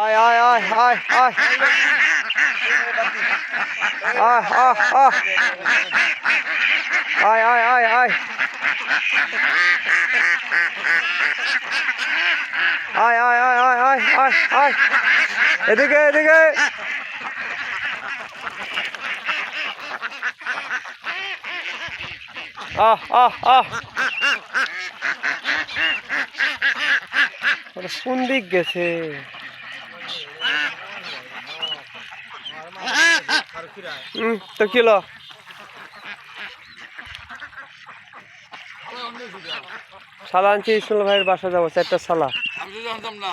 আয় আয় আয় আয় আয় আয় আয় আয় আয় আয় আয় আয় আয় আয় আয় আয় আয় এদিকে এদিকে আহ আহ আহ কোন দিক গেছে তো কিলো সালা আনছি ইসমাইল ভাইয়ের বাসা যাবো 4টা সালা আমি জানতাম না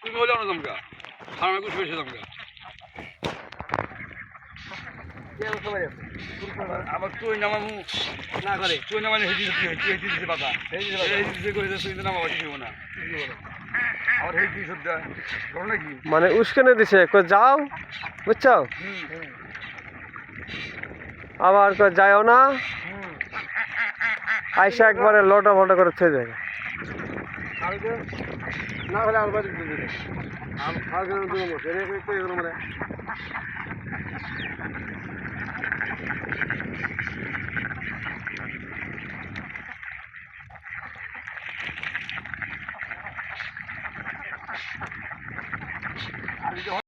তুমি বলে না তোমরা আমি কিছু বেশি তোমরা আবার তুই নামামু না করে তুই নামালে হেঁটে দিতে পাতা হেঁটে করে তুই নামাবো কিছু না আবার হেঁটে সব নাকি মানে উস্কেনে দিছে যাও বুঝছো আবার যাইও না আইসা একবারে লোটা ফোটা করে থয়ে যায় না হলে আর বাড়ি